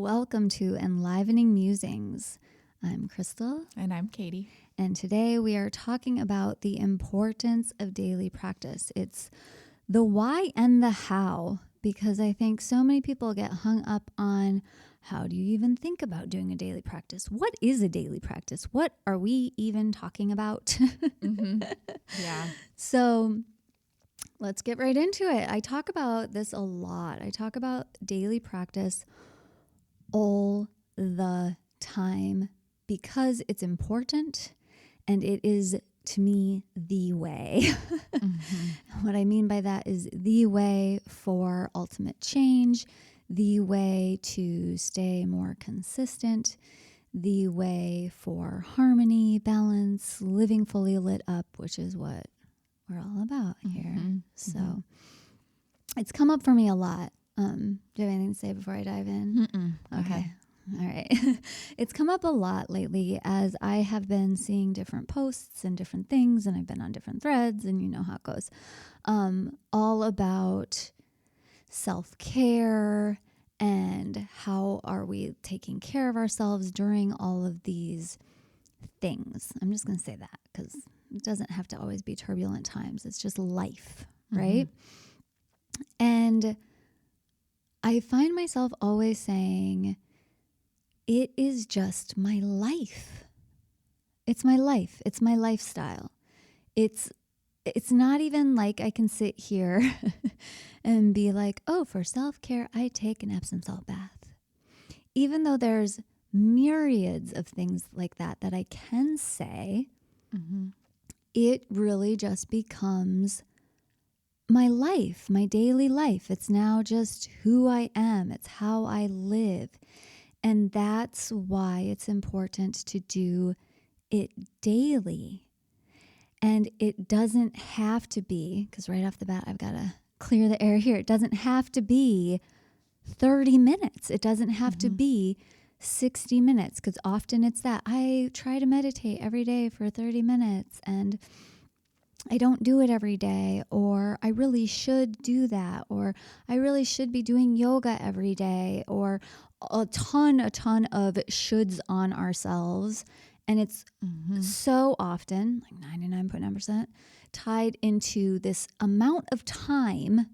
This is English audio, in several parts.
welcome to Enlivening Musings. I'm Crystal. And I'm Katie. And today we are talking about the importance of daily practice. It's the why and the how, because I think so many people get hung up on how do you even think about doing a daily practice? What is a daily practice? What are we even talking about? Yeah. So let's get right into it. I talk about this a lot. I talk about daily practice all the time because it's important and it is, to me, the way. What I mean by that is the way for ultimate change, the way to stay more consistent, the way for harmony, balance, living fully lit up, which is what we're all about here. So it's come up for me a lot. Do you have anything to say before I dive in? Okay. All right. It's come up a lot lately as I have been seeing different posts and different things, and I've been on different threads, and you know how it goes. All about self-care and how are we taking care of ourselves during all of these things. I'm just going to say that because it doesn't have to always be turbulent times. It's just life, right? And I find myself always saying, it is just my life. It's my life. It's my lifestyle. It's not even like I can sit here and be like, oh, for self-care, I take an Epsom salt bath. Even though there's myriads of things like that I can say, it really just becomes my life, my daily life. It's now just who I am. It's how I live. And that's why it's important to do it daily. And it doesn't have to be, because right off the bat, I've got to clear the air here. It doesn't have to be 30 minutes. It doesn't have to be 60 minutes, because often it's that. I try to meditate every day for 30 minutes and I don't do it every day, or I really should do that, or I really should be doing yoga every day, or a ton of shoulds on ourselves. And it's so often, like 99.9%, tied into this amount of time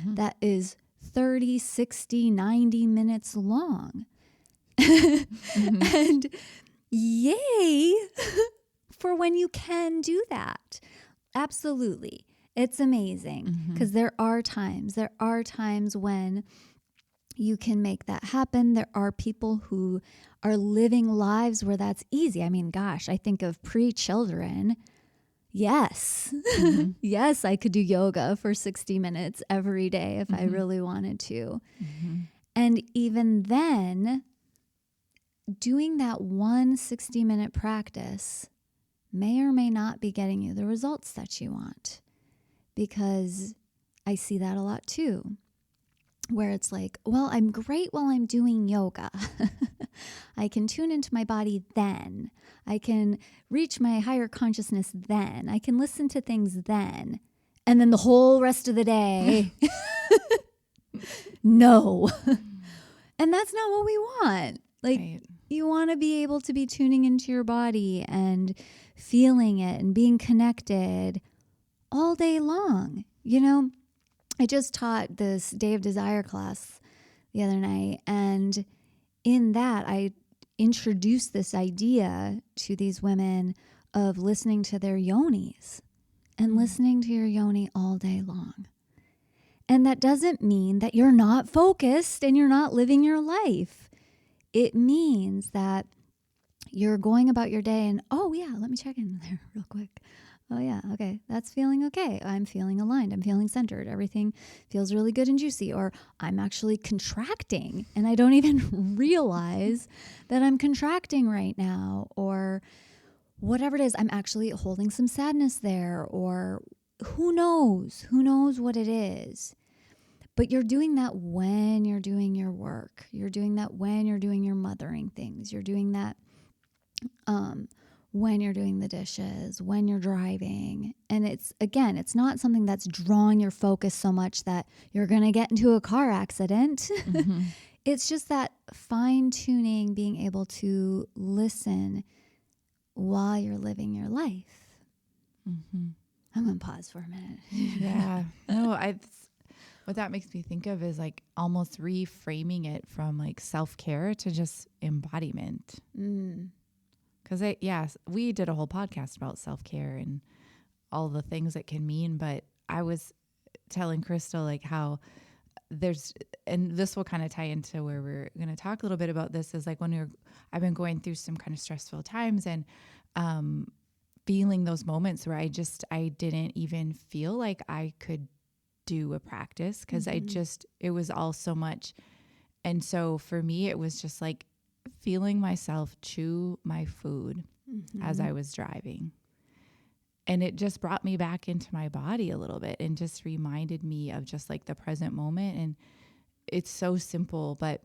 that is 30, 60, 90 minutes long. And yay for when you can do that. Absolutely. It's amazing because there are times when you can make that happen. There are people who are living lives where that's easy. I mean, gosh, I think of pre-children. Yes. Yes, I could do yoga for 60 minutes every day if I really wanted to. And even then, doing that one 60-minute practice may or may not be getting you the results that you want, because I see that a lot too, where it's like, well, I'm great while I'm doing yoga. I can tune into my body then. I can reach my higher consciousness then. I can listen to things then. And then the whole rest of the day, no. And that's not what we want. Like, you want to be able to be tuning into your body and feeling it and being connected all day long. You know, I just taught this Day of Desire class the other night, and in that I introduced this idea to these women of listening to their yonis and listening to your yoni all day long. And that doesn't mean that you're not focused and you're not living your life. It means that you're going about your day and, oh yeah, let me check in there real quick. Oh yeah, okay, that's feeling okay. I'm feeling aligned. I'm feeling centered. Everything feels really good and juicy. Or I'm actually contracting and I don't even realize that I'm contracting right now. Or whatever it is, I'm actually holding some sadness there. Or who knows what it is. But you're doing that when you're doing your work. You're doing that when you're doing your mothering things. You're doing that when you're doing the dishes, when you're driving. And it's not something that's drawing your focus so much that you're going to get into a car accident. It's just that fine tuning, being able to listen while you're living your life. Mm-hmm. I'm going to pause for a minute. Yeah. No, what that makes me think of is like almost reframing it from like self-care to just embodiment. Because we did a whole podcast about self-care and all the things it can mean. But I was telling Crystal like how and this will kind of tie into where we're going to talk a little bit about this, is like I've been going through some kind of stressful times and feeling those moments where I didn't even feel like I could do a practice because it was all so much. And so for me, it was just like feeling myself chew my food as I was driving. And it just brought me back into my body a little bit and just reminded me of just like the present moment. And it's so simple, but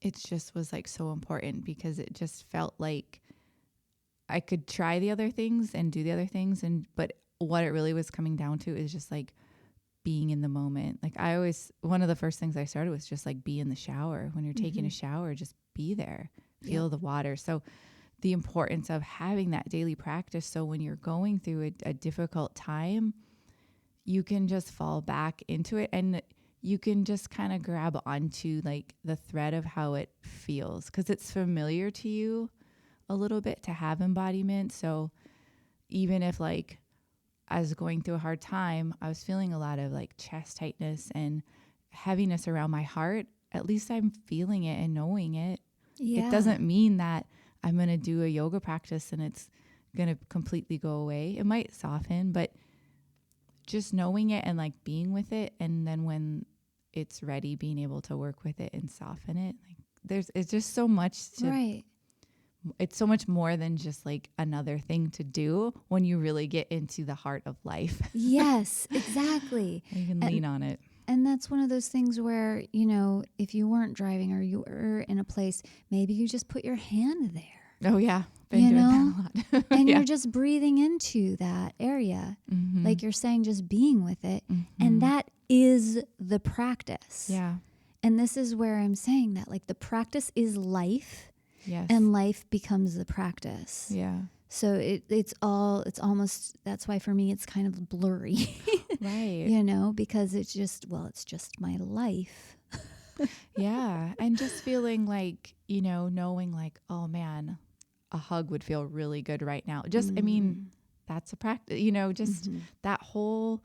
it just was like so important because it just felt like I could try the other things and do the other things. But what it really was coming down to is just like being in the moment. Like one of the first things I started was just like be in the shower. When you're taking a shower, just be there, feel the water. So the importance of having that daily practice. So when you're going through a difficult time, you can just fall back into it and you can just kind of grab onto like the thread of how it feels because it's familiar to you a little bit to have embodiment. So even if like I was going through a hard time, I was feeling a lot of like chest tightness and heaviness around my heart. At least I'm feeling it and knowing it. Yeah. It doesn't mean that I'm going to do a yoga practice and it's going to completely go away. It might soften, but just knowing it and like being with it. And then when it's ready, being able to work with it and soften it. Like it's just so much Right. It's so much more than just like another thing to do when you really get into the heart of life. Yes, exactly. You can lean on it. And that's one of those things where, if you weren't driving or you were in a place, maybe you just put your hand there. Oh, yeah. Been doing that a lot. And you're just breathing into that area. Like you're saying, just being with it. And that is the practice. Yeah. And this is where I'm saying that, like, the practice is life. Yes. And life becomes the practice. Yeah. So it's almost, that's why for me it's kind of blurry. Right. Because it's just my life. Yeah. And just feeling like, knowing like, oh man, a hug would feel really good right now. Just, I mean, that's a practice, just that whole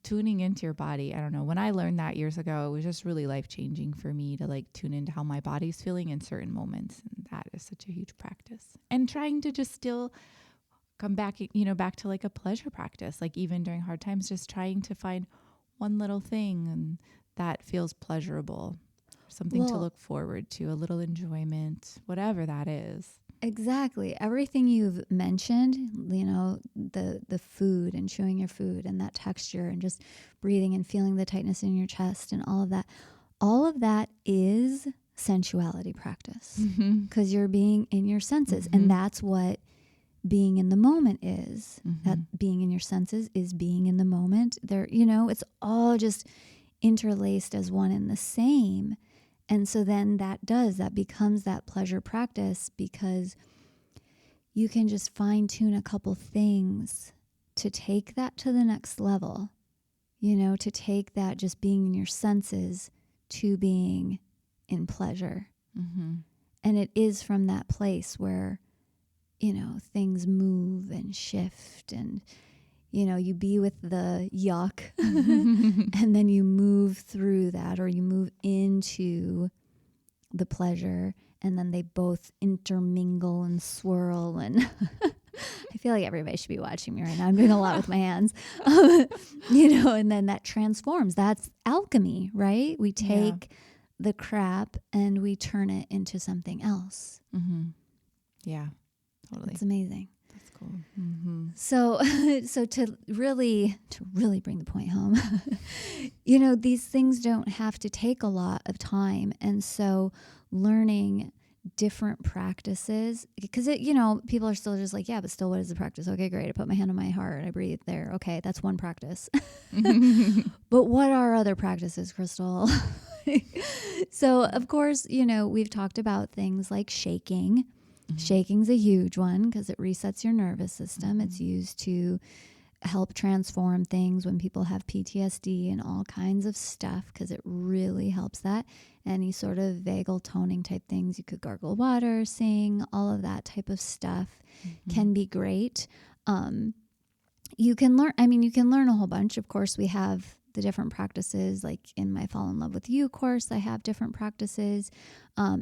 tuning into your body. I don't know. When I learned that years ago, it was just really life-changing for me to like tune into how my body's feeling in certain moments. And that is such a huge practice. And trying to just still come back, back to like a pleasure practice, like even during hard times, just trying to find one little thing and that feels pleasurable, something to look forward to, a little enjoyment, whatever that is. Exactly. Everything you've mentioned, the food and chewing your food and that texture and just breathing and feeling the tightness in your chest and all of that is sensuality practice because you're being in your senses. And that's what being in the moment is. That being in your senses is being in the moment. It's all just interlaced as one and the same. And so then that becomes that pleasure practice because you can just fine tune a couple things to take that to the next level, to take that just being in your senses to being in pleasure. And it is from that place where, things move and shift and, you be with the yuck and then you move through that or you move into the pleasure and then they both intermingle and swirl. And I feel like everybody should be watching me right now. I'm doing a lot with my hands, and then that transforms. That's alchemy, right? We take the crap and we turn it into something else. Yeah, totally. It's amazing. Cool. So to really bring the point home, these things don't have to take a lot of time. And so learning different practices, because people are still just like, yeah, but still, what is the practice? Okay, great. I put my hand on my heart. I breathe there. Okay, that's one practice. But what are other practices, Crystal? So, of course, we've talked about things like shaking. Shaking's a huge one because it resets your nervous system. It's used to help transform things when people have PTSD and all kinds of stuff because it really helps that. Any sort of vagal toning type things, you could gargle water, sing, all of that type of stuff can be great. You can learn a whole bunch. Of course, we have the different practices, like in my Fall in Love with You course, I have different practices.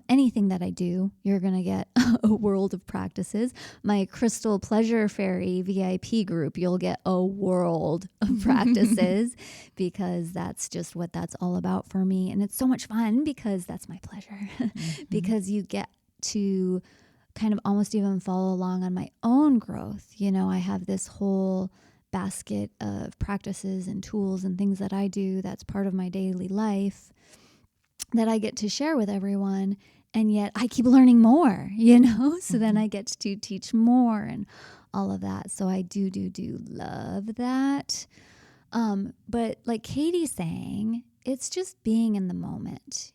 Anything that I do, you're going to get a world of practices. My Crystal Pleasure Fairy VIP group, you'll get a world of practices because that's just what that's all about for me. And it's so much fun because that's my pleasure because you get to kind of almost even follow along on my own growth. I have this whole basket of practices and tools and things that I do that's part of my daily life that I get to share with everyone. And yet I keep learning more, so then I get to teach more and all of that. So I do love that. But like Katie's saying, it's just being in the moment,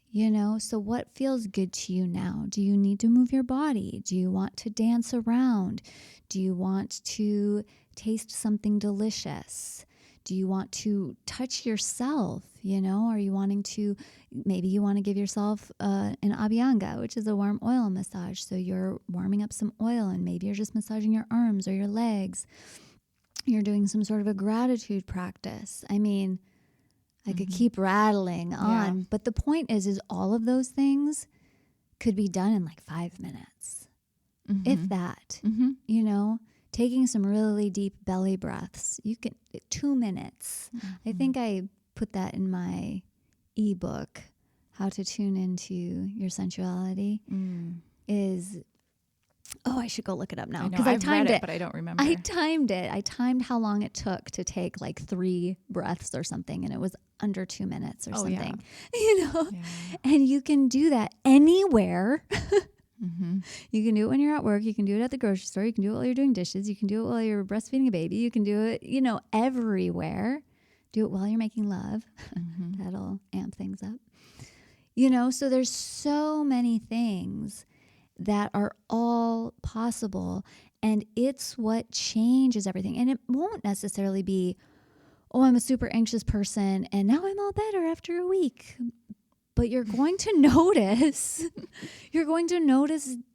So what feels good to you now? Do you need to move your body? Do you want to dance around? Do you want to taste something delicious? Do you want to touch yourself? Are you wanting to, maybe you want to give yourself an abhyanga, which is a warm oil massage. So you're warming up some oil and maybe you're just massaging your arms or your legs. You're doing some sort of a gratitude practice. I could keep rattling on, but the point is all of those things could be done in like 5 minutes, if that, taking some really deep belly breaths. You can 2 minutes. I think I put that in my ebook, How to Tune Into Your Sensuality is, I should go look it up now because I timed it, but I don't remember. I timed it. I timed how long it took to take like 3 breaths or something, and it was under 2 minutes or something. Yeah. And you can do that anywhere. You can do it when you're at work. You can do it at the grocery store. You can do it while you're doing dishes. You can do it while you're breastfeeding a baby. You can do it, everywhere. Do it while you're making love. That'll amp things up. So there's so many things that are all possible, and it's what changes everything. And it won't necessarily be, I'm a super anxious person and now I'm all better after a week. But you're going to notice,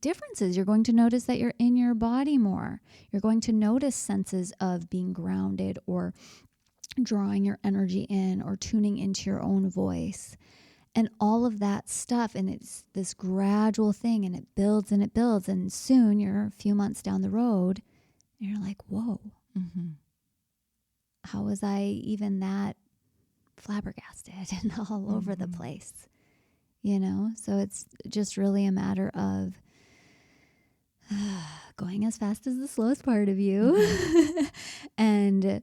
differences. You're going to notice that you're in your body more. You're going to notice senses of being grounded or drawing your energy in or tuning into your own voice. And all of that stuff, and it's this gradual thing, and it builds and it builds, and soon you're a few months down the road, and you're like, whoa, how was I even that flabbergasted and all over the place? So it's just really a matter of going as fast as the slowest part of you and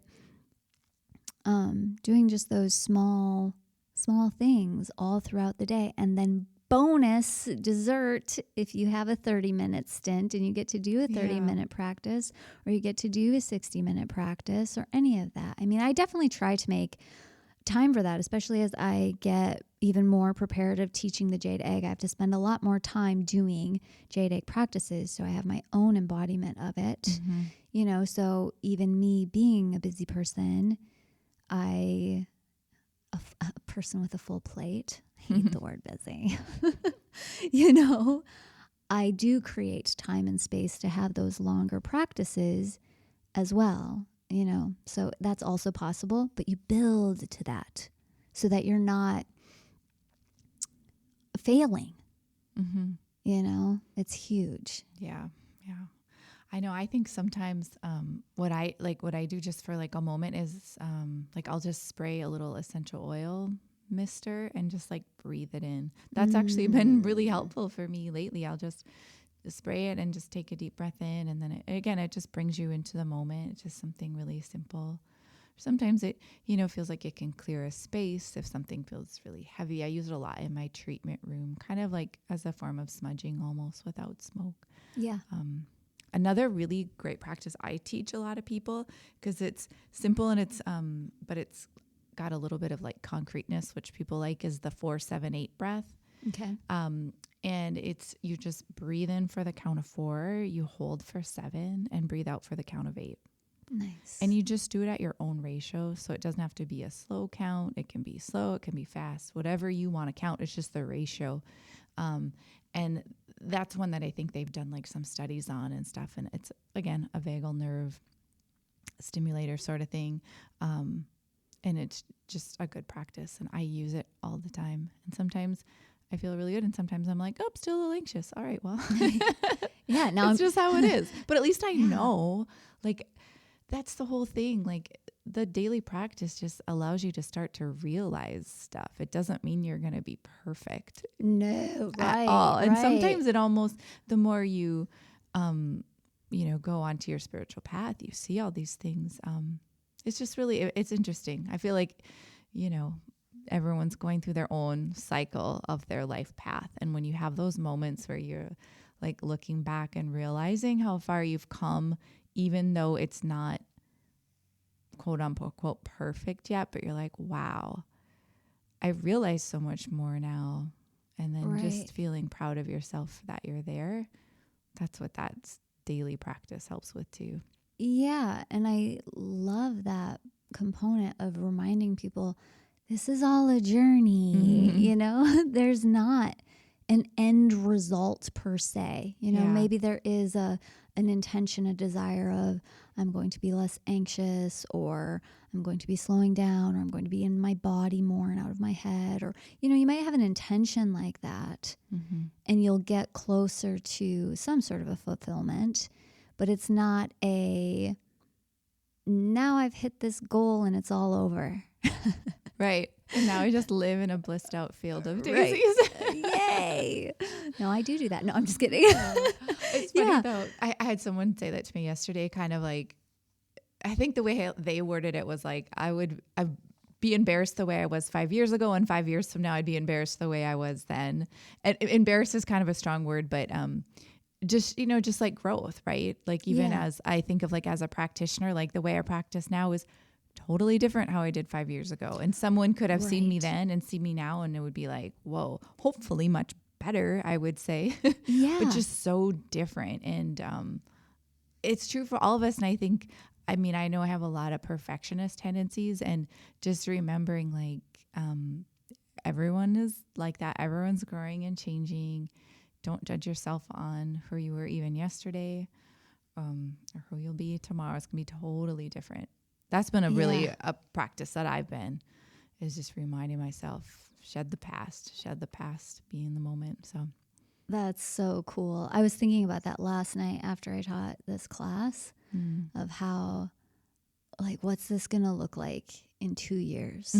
doing just those small things all throughout the day. And then bonus dessert if you have a 30-minute stint and you get to do a 30-minute practice, or you get to do a 60-minute practice, or any of that. I definitely try to make time for that, especially as I get even more prepared of teaching the Jade Egg. I have to spend a lot more time doing Jade Egg practices, so I have my own embodiment of it. So even me being a busy person, a person with a full plate, I hate the word busy, I do create time and space to have those longer practices as well, so that's also possible, but you build to that so that you're not failing, it's huge. Yeah. I know. I think sometimes what I do just for like a moment is I'll just spray a little essential oil mister and just like breathe it in. That's actually been really helpful for me lately. I'll just spray it and just take a deep breath in, and then it just brings you into the moment. It's just something really simple. Sometimes it feels like it can clear a space if something feels really heavy. I use it a lot in my treatment room, kind of like as a form of smudging almost without smoke. Yeah. Another really great practice I teach a lot of people, because it's simple and but it's got a little bit of like concreteness, which people like, is the 4-7-8 breath. Okay. And it's, you just breathe in for the count of 4, you hold for 7, and breathe out for the count of 8. Nice. And you just do it at your own ratio. So it doesn't have to be a slow count. It can be slow. It can be fast. Whatever you want to count. It's just the ratio. And that's one that I think they've done like some studies on and stuff. And it's, again, a vagal nerve stimulator sort of thing. And it's just a good practice. And I use it all the time. And sometimes I feel really good. And sometimes I'm like, oh, I'm still a little anxious. All right, well, yeah, now it's just how it is. But at least I Yeah. know, like, that's the whole thing. Like, the daily practice just allows you to start to realize stuff. It doesn't mean you're going to be perfect no, at all. And sometimes it almost, the more you, go onto your spiritual path, you see all these things. It's just really, it's interesting. I feel like, everyone's going through their own cycle of their life path. And when you have those moments where you're like looking back and realizing how far you've come, even though it's not quote unquote perfect yet, but you're like, wow, I realize so much more now. And then just feeling proud of yourself that you're there. That's what that daily practice helps with too. Yeah. And I love that component of reminding people this is all a journey, there's not an end result per se. Maybe there is an intention, a desire of I'm going to be less anxious, or I'm going to be slowing down, or I'm going to be in my body more and out of my head, or, you might have an intention like that, and you'll get closer to some sort of a fulfillment, but it's not a, now I've hit this goal and it's all over. Right. And now I just live in a blissed out field of daisies. Yay. No, I do that. No, I'm just kidding. It's funny though. I had someone say that to me yesterday, kind of like, I think the way they worded it was like, I'd be embarrassed the way I was 5 years ago, and 5 years from now, I'd be embarrassed the way I was then. And embarrassed is kind of a strong word, but just like growth, right? Like even as I think of like as a practitioner, like the way I practice now is totally different how I did 5 years ago. And someone could have seen me then and see me now, and it would be like, whoa, hopefully much better, I would say. Yeah. But just so different. And it's true for all of us. And I think, I know I have a lot of perfectionist tendencies, and just remembering like everyone is like that. Everyone's growing and changing. Don't judge yourself on who you were even yesterday or who you'll be tomorrow. It's going to be totally different. That's been a practice that I've been, is just reminding myself, shed the past, be in the moment. So that's so cool. I was thinking about that last night after I taught this class of how, like, what's this going to look like in 2 years?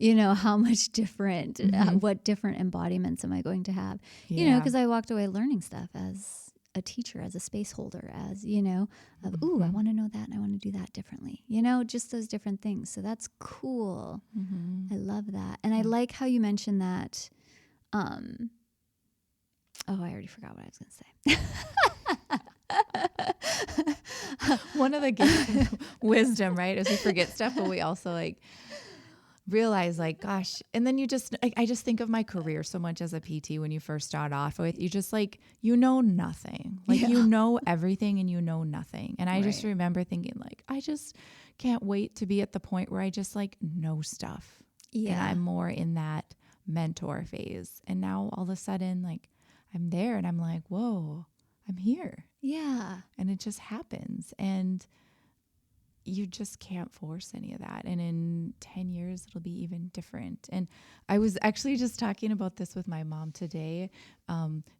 How much different, what different embodiments am I going to have? Because I walked away learning stuff as a teacher, as a space holder, as, of, ooh, I want to know that and I want to do that differently, just those different things. So that's cool. I love that. And I like how you mentioned that. I already forgot what I was going to say. One of the gifts of wisdom, right, is we forget stuff, but we also like realize like, gosh, and then I just think of my career so much as a PT. When you first start off with, you just like, nothing, like, everything and nothing. And I just remember thinking like, I just can't wait to be at the point where I just like know stuff. Yeah. And I'm more in that mentor phase. And now all of a sudden, like, I'm there and I'm like, whoa, I'm here. Yeah. And it just happens. And you just can't force any of that. And in 10 years, it'll be even different. And I was actually just talking about this with my mom today,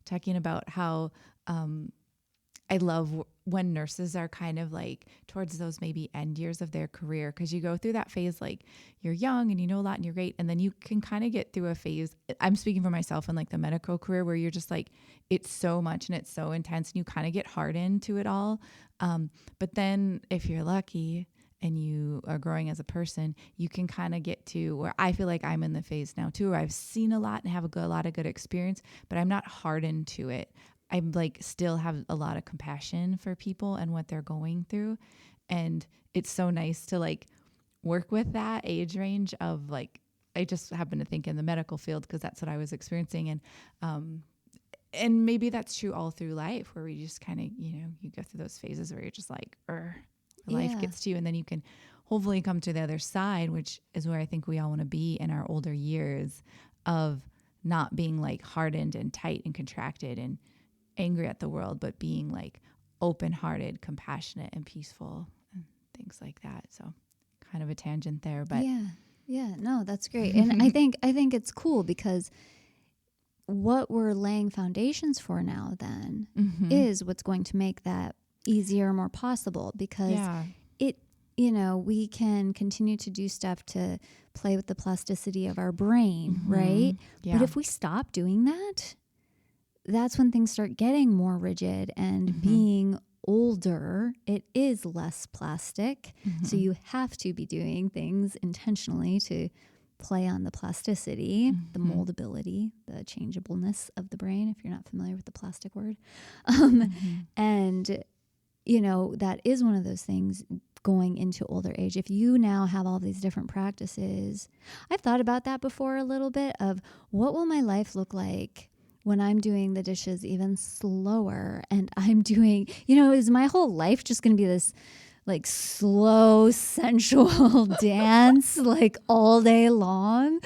talking about how I love when nurses are kind of like towards those maybe end years of their career, because you go through that phase, like you're young and you know a lot and you're great. And then you can kind of get through a phase. I'm speaking for myself in like the medical career, where you're just like, it's so much and it's so intense and you kind of get hardened to it all. But then if you're lucky and you are growing as a person, you can kind of get to where I feel like I'm in the phase now too, where I've seen a lot and have a lot of good experience, but I'm not hardened to it. I'm like still have a lot of compassion for people and what they're going through. And it's so nice to like work with that age range of like, I just happen to think in the medical field because that's what I was experiencing. And maybe that's true all through life where we just kind of, you go through those phases where you're just like, life gets to you. And then you can hopefully come to the other side, which is where I think we all want to be in our older years of not being like hardened and tight and contracted and angry at the world, but being like open-hearted, compassionate, and peaceful and things like that. So kind of a tangent there, but no, that's great. And I think it's cool because what we're laying foundations for now then is what's going to make that easier, more possible, because we can continue to do stuff to play with the plasticity of our brain, right? Yeah. But if we stop doing that, that's when things start getting more rigid and being older, it is less plastic. So you have to be doing things intentionally to play on the plasticity, the moldability, the changeableness of the brain, if you're not familiar with the plastic word. And, that is one of those things going into older age. If you now have all these different practices, I've thought about that before a little bit of what will my life look like when I'm doing the dishes even slower and I'm doing, is my whole life just going to be this like slow, sensual dance like all day long,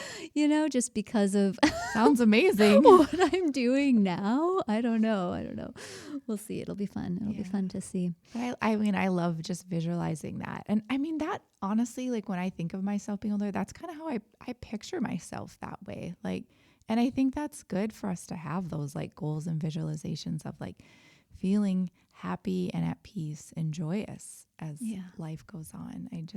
just because of sounds amazing. What I'm doing now. I don't know. We'll see. It'll be fun. It'll be fun to see. But I love just visualizing that. And I mean that honestly, like when I think of myself being older, that's kind of how I picture myself that way. Like, and I think that's good for us to have those like goals and visualizations of like feeling happy and at peace and joyous as life goes on. And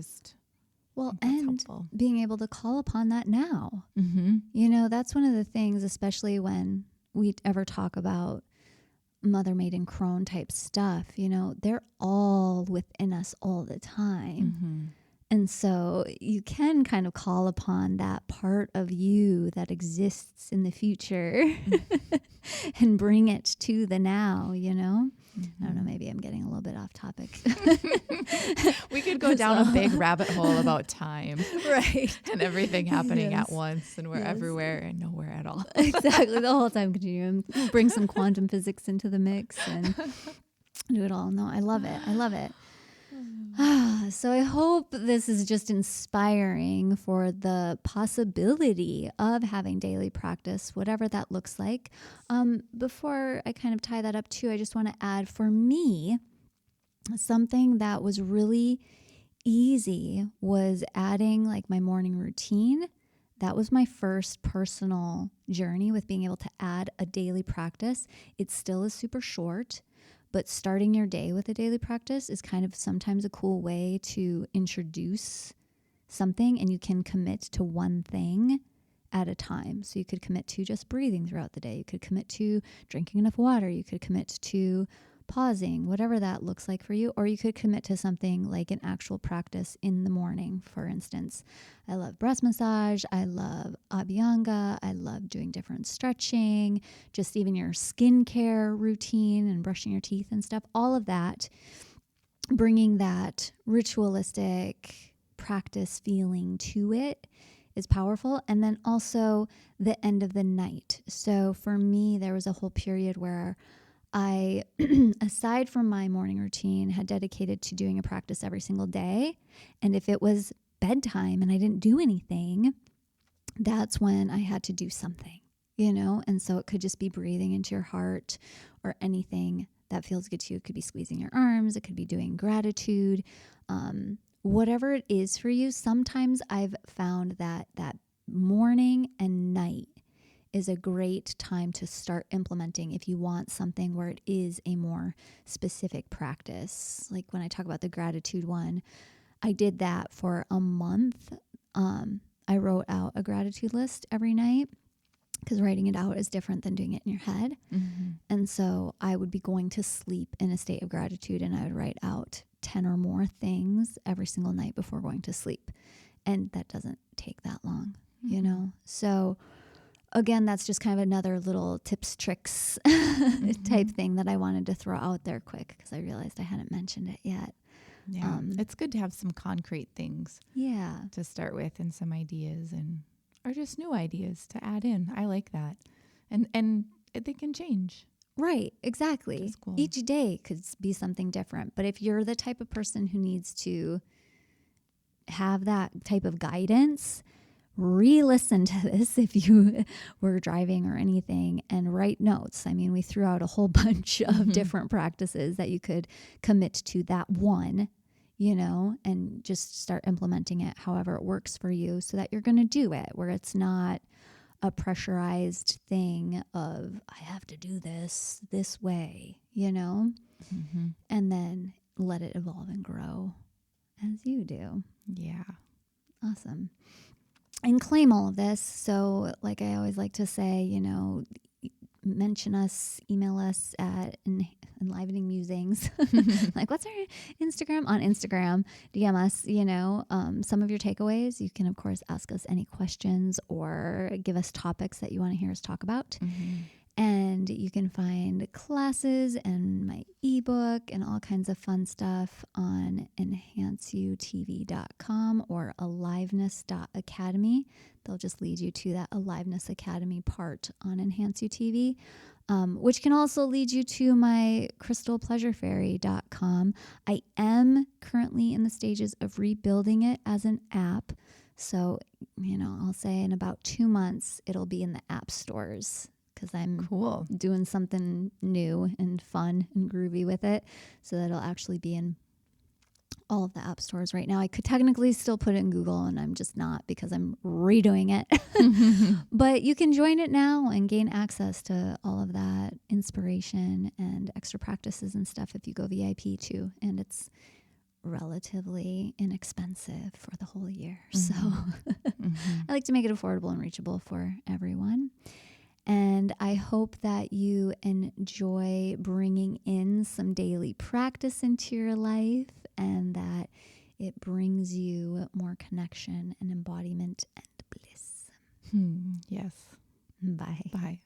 helpful. Being able to call upon that now. That's one of the things, especially when we ever talk about mother maiden crone type stuff, they're all within us all the time. And so you can kind of call upon that part of you that exists in the future and bring it to the now, I don't know, maybe I'm getting a little bit off topic. We could go down a big rabbit hole about time. Right. And everything happening at once, and we're everywhere and nowhere at all. Exactly. The whole time continuum. Bring some quantum physics into the mix and do it all. No, I love it. So I hope this is just inspiring for the possibility of having daily practice, whatever that looks like. Before I kind of tie that up too, I just want to add for me, something that was really easy was adding like my morning routine. That was my first personal journey with being able to add a daily practice. It still is super short. But starting your day with a daily practice is kind of sometimes a cool way to introduce something, and you can commit to one thing at a time. So you could commit to just breathing throughout the day. You could commit to drinking enough water. You could commit to pausing, whatever that looks like for you. Or you could commit to something like an actual practice in the morning, for instance. I love breast massage. I love abhyanga. I love doing different stretching, just even your skincare routine and brushing your teeth and stuff. All of that, bringing that ritualistic practice feeling to it is powerful. And then also the end of the night. So for me, there was a whole period where I, aside from my morning routine, had dedicated to doing a practice every single day. And if it was bedtime and I didn't do anything, that's when I had to do something, And so it could just be breathing into your heart or anything that feels good to you. It could be squeezing your arms. It could be doing gratitude. Whatever it is for you. Sometimes I've found that morning and night is a great time to start implementing if you want something where it is a more specific practice. Like when I talk about the gratitude one, I did that for a month. I wrote out a gratitude list every night because writing it out is different than doing it in your head. And so I would be going to sleep in a state of gratitude, and I would write out 10 or more things every single night before going to sleep. And that doesn't take that long, So again, that's just kind of another little tips, tricks type thing that I wanted to throw out there quick because I realized I hadn't mentioned it yet. Yeah. It's good to have some concrete things Yeah. to start with and some ideas or just new ideas to add in. I like that. And they can change. Right, exactly. That's cool. Each day could be something different. But if you're the type of person who needs to have that type of guidance, re-listen to this if you were driving or anything and write notes. I mean, we threw out a whole bunch of different practices that you could commit to that one, and just start implementing it however it works for you so that you're going to do it, where it's not a pressurized thing of, I have to do this way, and then let it evolve and grow as you do. Yeah. Awesome. And claim all of this. So like I always like to say, mention us, email us at Enlivening Musings. Like, what's our Instagram? On Instagram, DM us, some of your takeaways. You can, of course, ask us any questions or give us topics that you want to hear us talk about. And you can find classes and my ebook and all kinds of fun stuff on enhanceutv.com or aliveness.academy. They'll just lead you to that Aliveness Academy part on EnhanceUTV, which can also lead you to my crystalpleasurefairy.com. I am currently in the stages of rebuilding it as an app. So, I'll say in about 2 months, it'll be in the app stores, because I'm doing something new and fun and groovy with it, so that it'll actually be in all of the app stores right now. I could technically still put it in Google, and I'm just not, because I'm redoing it. But you can join it now and gain access to all of that inspiration and extra practices and stuff if you go VIP too. And it's relatively inexpensive for the whole year. So I like to make it affordable and reachable for everyone. And I hope that you enjoy bringing in some daily practice into your life, and that it brings you more connection and embodiment and bliss. Yes. Bye. Bye.